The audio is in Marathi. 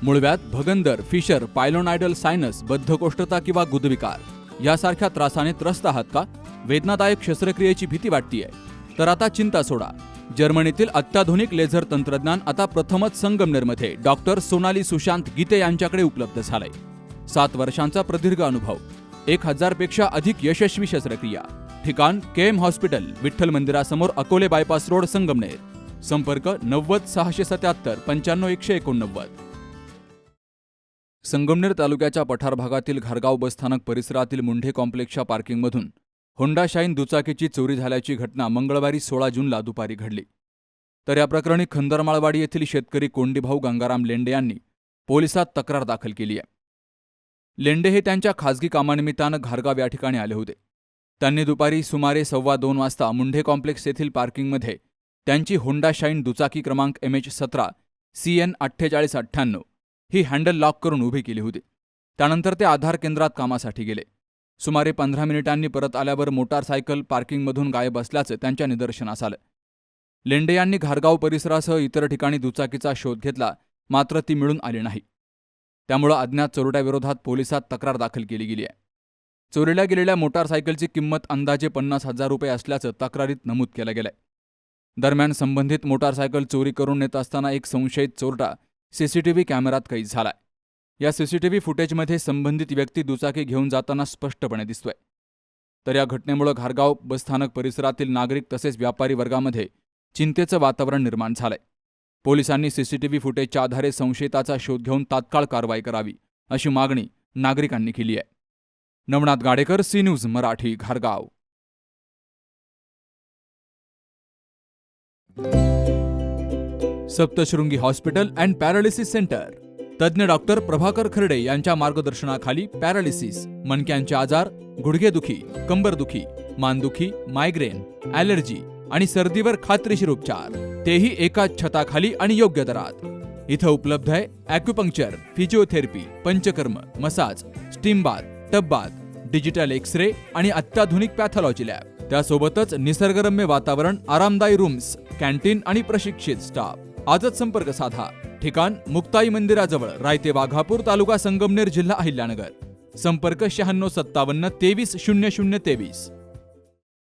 मूळव्याध, भगंदर, फिशर, पायलोनायडल सायनस, बद्धकोष्ठता किंवा गुदविकार यासारख्या त्रासाने त्रस्त आहात का? वेदनादायक शस्त्रक्रियेची भीती वाटतेय? तर आता चिंता सोडा. जर्मनीतील अत्याधुनिक लेझर तंत्रज्ञान आता प्रथमच संगमनेरमध्ये डॉक्टर सोनाली सुशांत गीते यांच्याकडे उपलब्ध झालंय. 7 वर्षांचा प्रदीर्घ अनुभव, 1000 पेक्षा अधिक यशस्वी शस्त्रक्रिया. ठिकाण केएम हॉस्पिटल, विठ्ठल मंदिरासमोर, अकोले बायपास रोड, संगमनेर. संपर्क 90 677 95 189. संगमनेर तालुक्याच्या पठार भागातील घारगाव बसस्थानक परिसरातील मुंढे कॉम्प्लेक्सच्या पार्किंगमधून होंडा शाईन दुचाकीची चोरी झाल्याची घटना मंगळवारी 16 जूनला दुपारी घडली. तर या प्रकरणी खंदरमाळवाडी येथील शेतकरी कोंडीभाऊ गंगाराम लेंडे यांनी पोलिसात तक्रार दाखल केली आहे. लेंडे हे त्यांच्या खासगी कामानिमित्तानं घारगाव या ठिकाणी आले होते. त्यांनी दुपारी सुमारे 2:15 वाजता मुंढे कॉम्प्लेक्स येथील पार्किंगमध्ये त्यांची होंडा शाईन दुचाकी क्रमांक MH17 CN 4898 ही हँडल लॉक करून उभी केली होती. त्यानंतर ते आधार केंद्रात कामासाठी गेले. सुमारे 15 मिनिटांनी परत आल्यावर मोटारसायकल पार्किंगमधून गायब असल्याचं त्यांच्या निदर्शनास आलं. लेंडे यांनी घारगाव परिसरासह इतर ठिकाणी दुचाकीचा शोध घेतला, मात्र ती मिळून आली नाही. त्यामुळे अज्ञात चोरट्याविरोधात पोलिसात तक्रार दाखल केली गेली आहे. चोरीला गेलेल्या मोटारसायकलची किंमत अंदाजे 50,000 रुपये असल्याचं तक्रारीत नमूद केलं गेलंय. दरम्यान संबंधित मोटारसायकल चोरी करून नेत असताना एक संशयित चोरटा CCTV कॅमेऱ्यात कैद झालाय. या CCTV फुटेजमध्ये संबंधित व्यक्ती दुचाकी घेऊन जाताना स्पष्टपणे दिसतोय. तर या घटनेमुळे घारगाव बसस्थानक परिसरातील नागरिक तसेच व्यापारी वर्गामध्ये चिंतेचं वातावरण निर्माण झालंय. पोलिसांनी CCTV फुटेजच्या आधारे संशयिताचा शोध घेऊन तात्काळ कारवाई करावी अशी मागणी नागरिकांनी केली आहे. नवनाथ गाडेकर, सी न्यूज मराठी, घारगाव. Saptashrungi hospital and paralysis centre. तज्ज्ञ डॉक्टर प्रभाकर खर्डे यांच्या मार्गदर्शनाखाली पॅरालिसिस, मणक्यांचे आजार, गुडघेदुखी, कंबरदुखी, मानदुखी, मायग्रेन, ॲलर्जी आणि सर्दीवर खात्रीशीर उपचार, तेही एकाच छताखाली आणि योग्य दरात. इथं उपलब्ध आहे acupuncture, physiotherapy, panchakarma, massage, steam bath, tub bath, digital X-ray आणि अत्याधुनिक पॅथॉलॉजी लॅब. त्यासोबतच निसर्गरम्य वातावरण, आरामदायी रूम्स, कॅन्टीन आणि प्रशिक्षित स्टाफ. आजच संपर्क साधा. ठिकाण मुक्ताई मंदिराजवळ, रायते वाघापूर, तालुका संगमनेर, जिल्हा अहिल्यानगर. संपर्क 9657 23 0023.